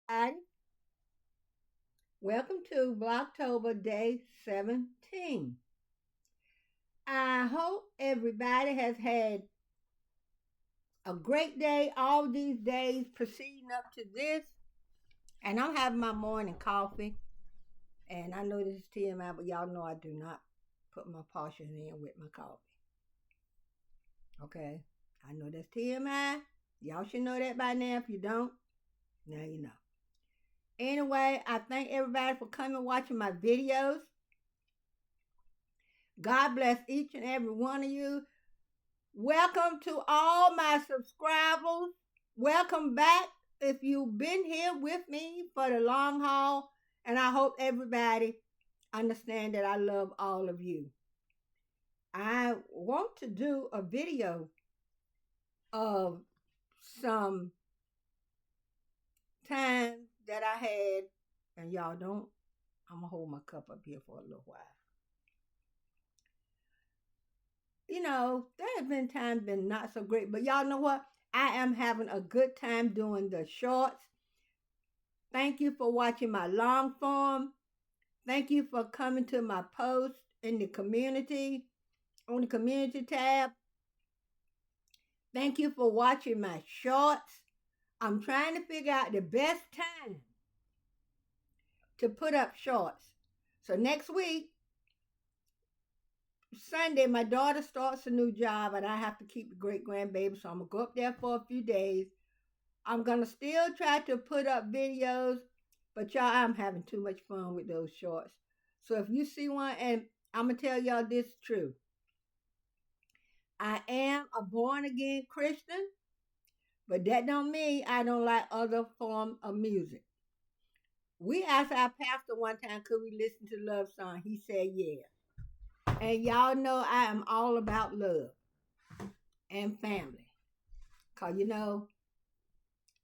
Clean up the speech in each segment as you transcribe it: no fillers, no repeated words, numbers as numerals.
And welcome to Vlogtober Day 17. I hope everybody has had a great day all these days proceeding up to this. And I'm having my morning coffee. And I know this is TMI, but y'all know I do not put my portions in with my coffee. Okay? I know that's TMI. Y'all should know that by now. If you don't, now you know. Anyway, I thank everybody for coming watching my videos. God bless each and every one of you. Welcome to all my subscribers. Welcome back if you've been here with me for the long haul. And I hope everybody understand that I love all of you. I want to do a video of some time that I had, and y'all don't, I'm going to hold my cup up here for a little while. There have been times been not so great, but y'all know what? I am having a good time doing the shorts. Thank you for watching my long form. Thank you for coming to my post in the community, on the community tab. Thank you for watching my shorts. I'm trying to figure out the best time to put up shorts. So next week, Sunday, my daughter starts a new job and I have to keep the great grandbaby. So I'm going to go up there for a few days. I'm going to still try to put up videos, but y'all, I'm having too much fun with those shorts. So if you see one, and I'm going to tell y'all this is true. I am a born-again Christian, but that don't mean I don't like other forms of music. We asked our pastor one time, could we listen to love song? He said, yeah. And y'all know I am all about love and family. Because,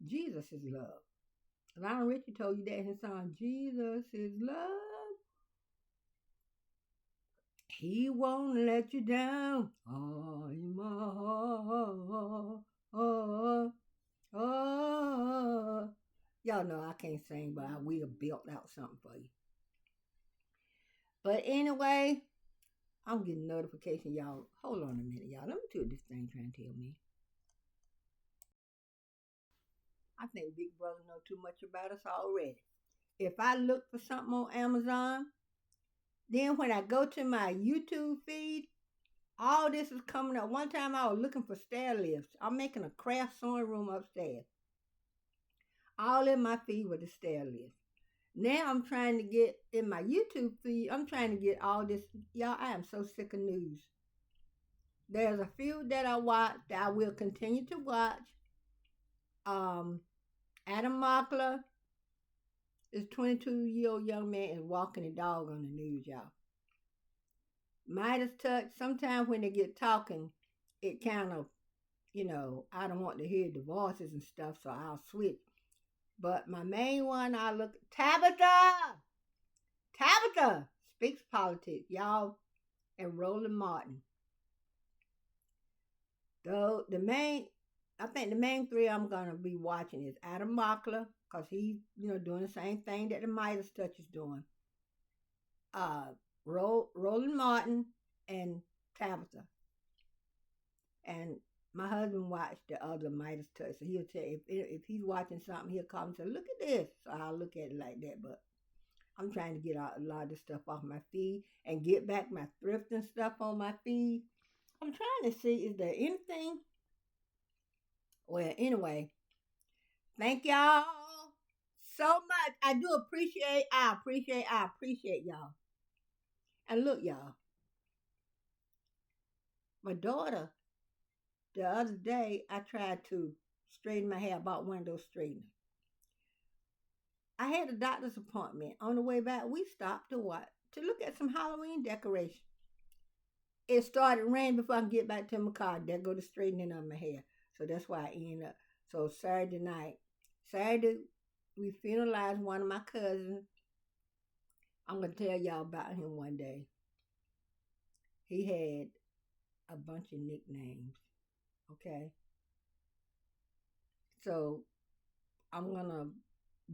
Jesus is love. Lionel Richie told you that in his song, Jesus is love. He won't let you down. I'm oh. Y'all know I can't sing, but I will build out something for you. But anyway, I'm getting notification, y'all. Hold on a minute, y'all. Let me see what this thing trying to tell me. I think Big Brother know too much about us already. If I look for something on Amazon, then when I go to my YouTube feed, all this is coming up. One time I was looking for stair lifts. I'm making a craft sewing room upstairs. All in my feed with the stair lift. Now I'm trying to get in my YouTube feed. I'm trying to get all this. Y'all, I am so sick of news. There's a few that I watch that I will continue to watch. Adam Mockler, this 22-year-old young man is walking a dog on the news, y'all. Midas touch. Sometimes when they get talking, it kind of, I don't want to hear the voices and stuff, so I'll switch. But my main one, I look, Tabitha speaks politics, y'all, and Roland Martin. Though I think the main three I'm gonna be watching is Adam Mockler, cause he's doing the same thing that the Midas touch is doing. Roland Martin and Tabitha. And my husband watched the other Midas touch, so he'll tell if he's watching something, he'll call and say, "Look at this." So I'll look at it like that. But I'm trying to get a lot of this stuff off my feed and get back my thrifting stuff on my feed. I'm trying to see, is there anything? Well, anyway, thank y'all so much. I appreciate y'all. And look, y'all, my daughter, the other day, I tried to straighten my hair. I bought one of those straighteners. I had a doctor's appointment. On the way back, we stopped to what? To look at some Halloween decorations. It started raining before I can get back to my car. There go the straightening of my hair. So that's why I ended up. So Saturday, we funeralized one of my cousins. I'm going to tell y'all about him one day. He had a bunch of nicknames. Okay? So I'm going to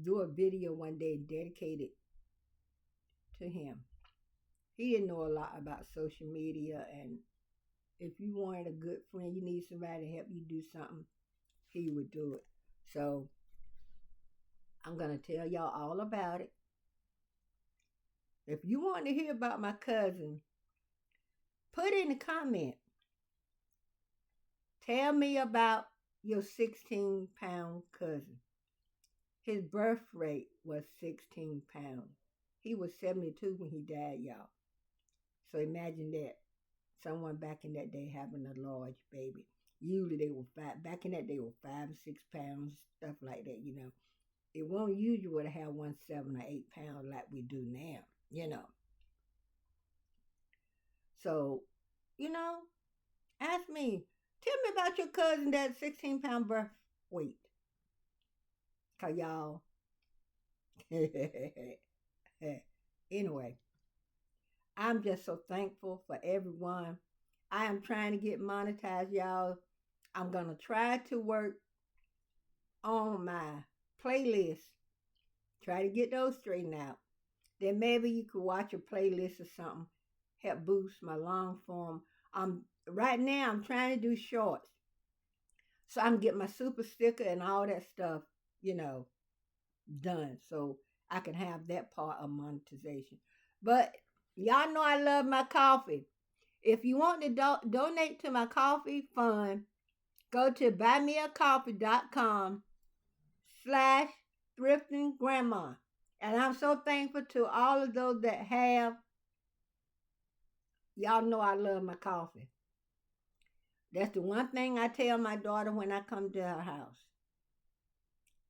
do a video one day dedicated to him. He didn't know a lot about social media, and if you wanted a good friend, you need somebody to help you do something, he would do it. So I'm gonna tell y'all all about it. If you want to hear about my cousin, put in the comment. Tell me about your 16-pound cousin. His birth rate was 16 pounds. He was 72 when he died, y'all. So imagine that. Someone back in that day having a large baby. Usually they were back in that day were 5 or 6 pounds, stuff like that. It wasn't usual to have 7 or 8 pounds like we do now. So, you know, ask me. Tell me about your cousin that 16-pound birth weight. Cause y'all anyway, I'm just so thankful for everyone. I am trying to get monetized, y'all. I'm gonna try to work on my playlist. Try to get those straightened out. Then maybe you could watch a playlist or something. Help boost my long form. Right now I'm trying to do shorts. So I'm getting my super sticker and all that stuff, done. So I can have that part of monetization. But y'all know I love my coffee. If you want to donate to my coffee fund, go to buymeacoffee.com/thriftinggrandma. And I'm so thankful to all of those that have. Y'all know I love my coffee. That's the one thing I tell my daughter when I come to her house.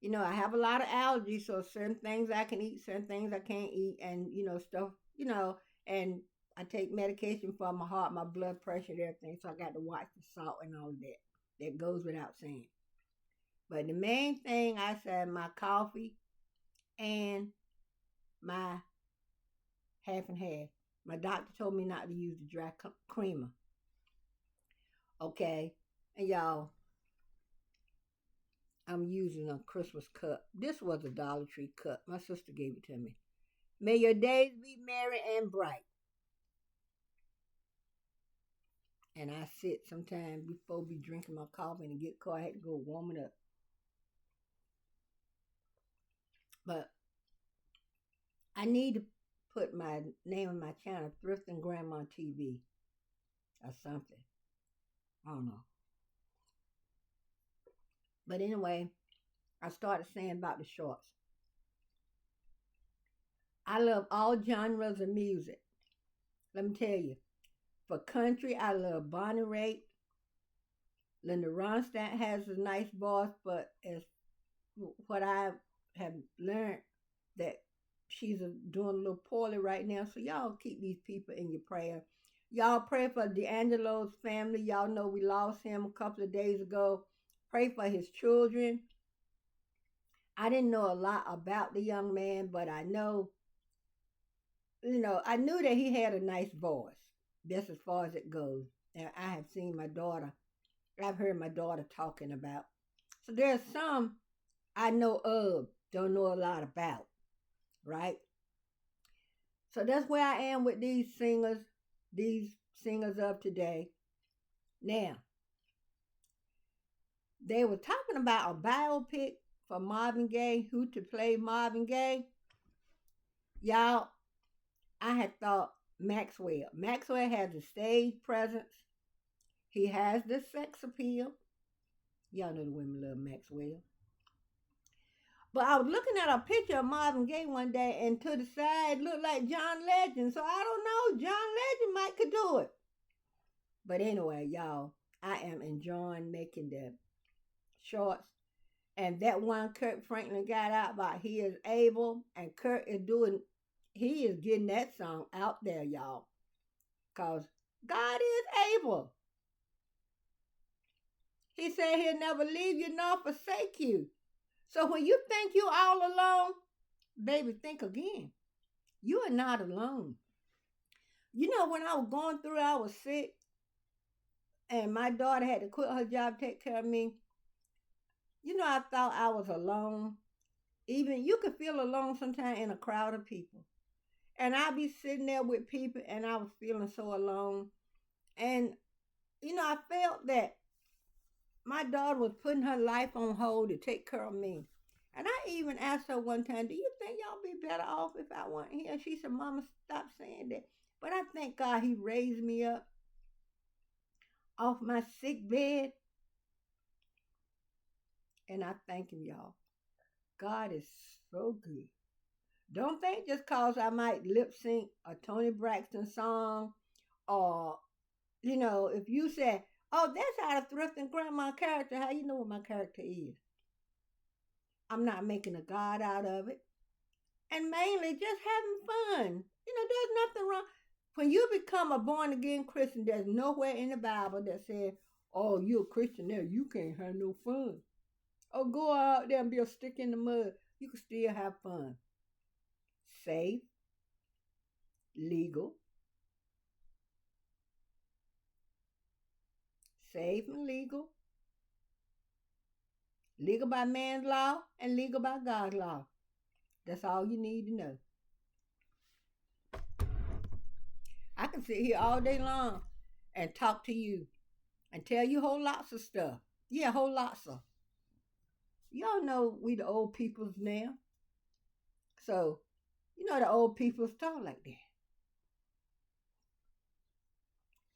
I have a lot of allergies, so certain things I can eat, certain things I can't eat, and stuff, and I take medication for my heart, my blood pressure, and everything, so I got to watch the salt and all of that. That goes without saying. But the main thing I said, my coffee and my half and half. My doctor told me not to use the dry creamer. Okay, and y'all, I'm using a Christmas cup. This was a Dollar Tree cup. My sister gave it to me. May your days be merry and bright. And I sit sometime before be drinking my coffee and get cold. I had to go warm it up. But I need to put my name on my channel, Thrifting Grandma TV, or something. I don't know. But anyway, I started saying about the shorts. I love all genres of music. Let me tell you. For country, I love Bonnie Raitt. Linda Ronstadt has a nice voice, but as what I have learned, that she's doing a little poorly right now. So y'all keep these people in your prayer. Y'all pray for D'Angelo's family. Y'all know we lost him a couple of days ago. Pray for his children. I didn't know a lot about the young man, but I know, I knew that he had a nice voice. That's as far as it goes. And I have seen my daughter, I've heard my daughter talking about. So there's some I know of, don't know a lot about, right? So that's where I am with these singers of today. Now, they were talking about a biopic for Marvin Gaye, who to play Marvin Gaye. Y'all, I had thought Maxwell. Maxwell has the stage presence. He has the sex appeal. Y'all know the women love Maxwell. But I was looking at a picture of Marvin Gaye one day, and to the side looked like John Legend. So I don't know. John Legend might could do it. But anyway, y'all, I am enjoying making the shorts. And that one Kurt Franklin got out about He Is Able, and Kurt is he is getting that song out there, y'all. Because God is able. He said he'll never leave you nor forsake you. So when you think you're all alone, baby, think again. You are not alone. When I was going through, I was sick, and my daughter had to quit her job to take care of me. I thought I was alone. Even you could feel alone sometimes in a crowd of people. And I'd be sitting there with people and I was feeling so alone. And, I felt that my daughter was putting her life on hold to take care of me. And I even asked her one time, do you think y'all be better off if I weren't here? She said, Mama, stop saying that. But I thank God he raised me up off my sick bed. And I thank him, y'all. God is so good. Don't think just cause I might lip sync a Tony Braxton song or, if you say, oh, that's how the thrifting grandma character, how you know what my character is. I'm not making a God out of it. And mainly just having fun. There's nothing wrong. When you become a born again Christian, there's nowhere in the Bible that says, oh, you're a Christian now, you can't have no fun. Or go out there and be a stick in the mud. You can still have fun. Safe, legal, safe and legal, legal by man's law and legal by God's law. That's all you need to know. I can sit here all day long and talk to you and tell you whole lots of stuff. Yeah, whole lots of. Y'all know we the old peoples now. So, the old peoples talk like that.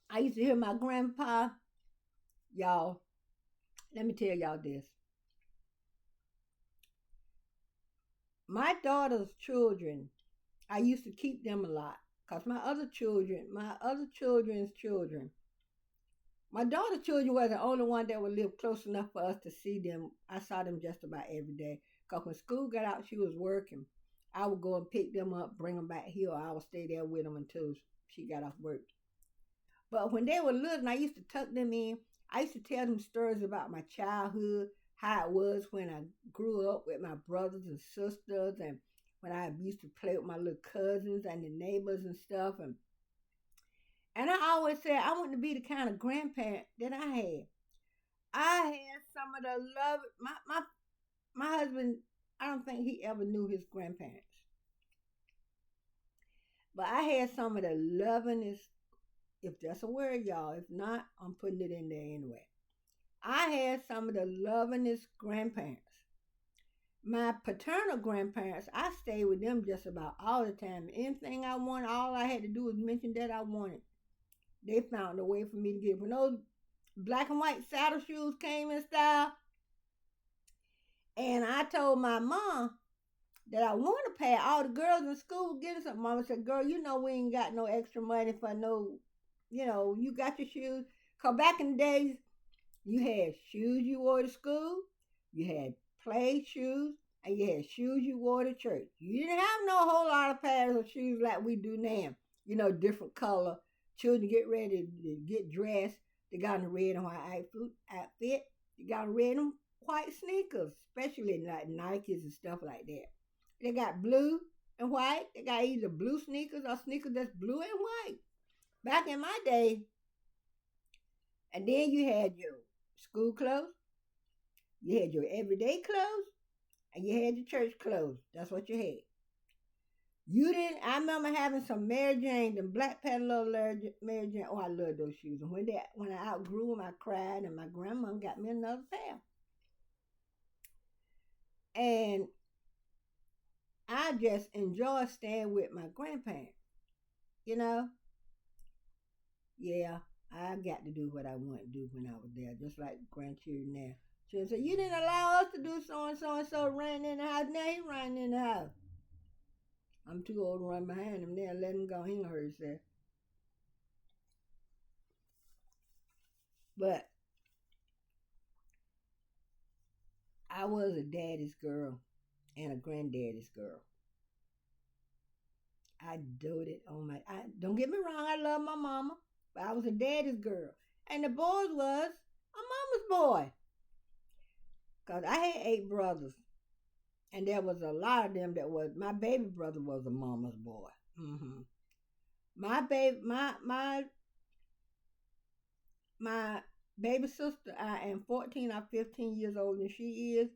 I used to hear my grandpa, y'all, let me tell y'all this. My daughter's children, I used to keep them a lot. Because my other children's children, my daughter's children were the only one that would live close enough for us to see them. I saw them just about every day. Because when school got out, she was working. I would go and pick them up, bring them back here, or I would stay there with them until she got off work. But when they were little, and I used to tuck them in, I used to tell them stories about my childhood, how it was when I grew up with my brothers and sisters, and when I used to play with my little cousins and the neighbors and stuff. And I always said I wanted to be the kind of grandparent that I had. I had some of the love. My husband, I don't think he ever knew his grandparents. But I had some of the lovingest, if that's a word, y'all. If not, I'm putting it in there anyway. I had some of the lovingest grandparents. My paternal grandparents, I stayed with them just about all the time. Anything I wanted, all I had to do was mention that I wanted. They found a way for me to get it. When those black and white saddle shoes came in style, and I told my mom that I want to pay all the girls in school getting something. Mama said, girl, we ain't got no extra money for no, you got your shoes. Because back in the days, you had shoes you wore to school, you had play shoes, and you had shoes you wore to church. You didn't have no whole lot of pairs of shoes like we do now. Different color. Children get ready to get dressed. They got on the red and white outfit. They got on red and white sneakers, especially like Nikes and stuff like that. They got blue and white. They got either blue sneakers or sneakers that's blue and white. Back in my day, and then you had your school clothes, you had your everyday clothes, and you had your church clothes. That's what you had. You didn't. I remember having some Mary Jane, them black little Mary Jane. Oh, I love those shoes. And when I outgrew them, I cried, and my grandma got me another pair. And I just enjoy staying with my grandparents. You know, yeah, I got to do what I wanted to do when I was there, just like grandchildren now. She said, you didn't allow us to do so and so running in the house. Now he running in the house. I'm too old to run behind him now. Let him go. He ain't hurt himself. But I was a daddy's girl and a granddaddy's girl. I doted on don't get me wrong, I love my mama, but I was a daddy's girl. And the boys was a mama's boy. Because I had 8 brothers. And there was a lot of them that was, my baby brother was a mama's boy. Mm-hmm. My baby sister, I am 14 or 15 years older than she is.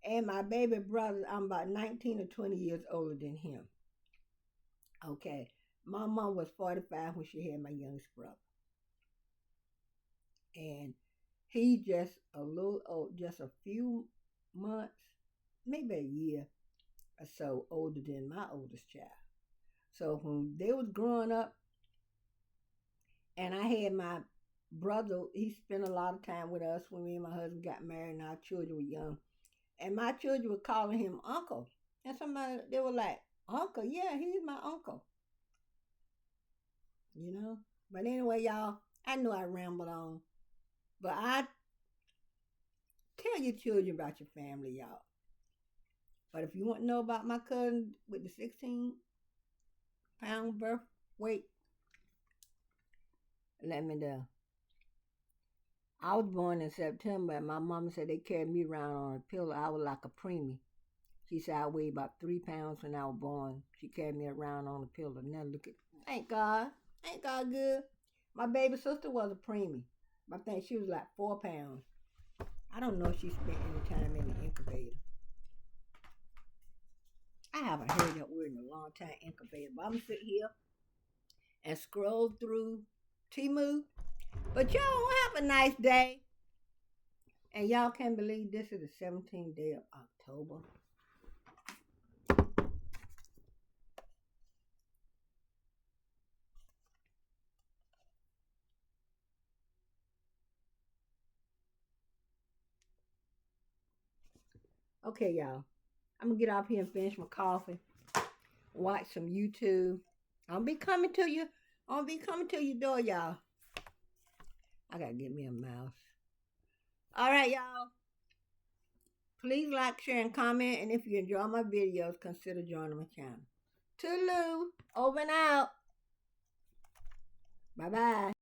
And my baby brother, I'm about 19 or 20 years older than him. Okay. My mom was 45 when she had my youngest brother. And he just a little old, just a few months, maybe a year or so older than my oldest child. So when they was growing up, and I had my brother, he spent a lot of time with us when me and my husband got married and our children were young. And my children were calling him uncle. And somebody, they were like, uncle, yeah, he's my uncle. You know? But anyway, y'all, I know I rambled on. But I tell your children about your family, y'all. But if you want to know about my cousin with the 16-pound birth weight, let me know. I was born in September, and my mama said they carried me around on a pillow. I was like a preemie. She said I weighed about 3 pounds when I was born. She carried me around on a pillow. Now look at, thank God. Thank God good. My baby sister was a preemie. I think she was like 4 pounds. I don't know if she spent any time in the incubator. I haven't heard that word in a long time, incubator. But I'm going to sit here and scroll through Timu. But y'all have a nice day. And y'all can't believe this is the 17th day of October. Okay, y'all. I'm going to get off here and finish my coffee. Watch some YouTube. I'll be coming to you. I'll be coming to your door, y'all. I got to get me a mouse. All right, y'all. Please like, share, and comment. And if you enjoy my videos, consider joining my channel. Toodaloo. Over and out. Bye-bye.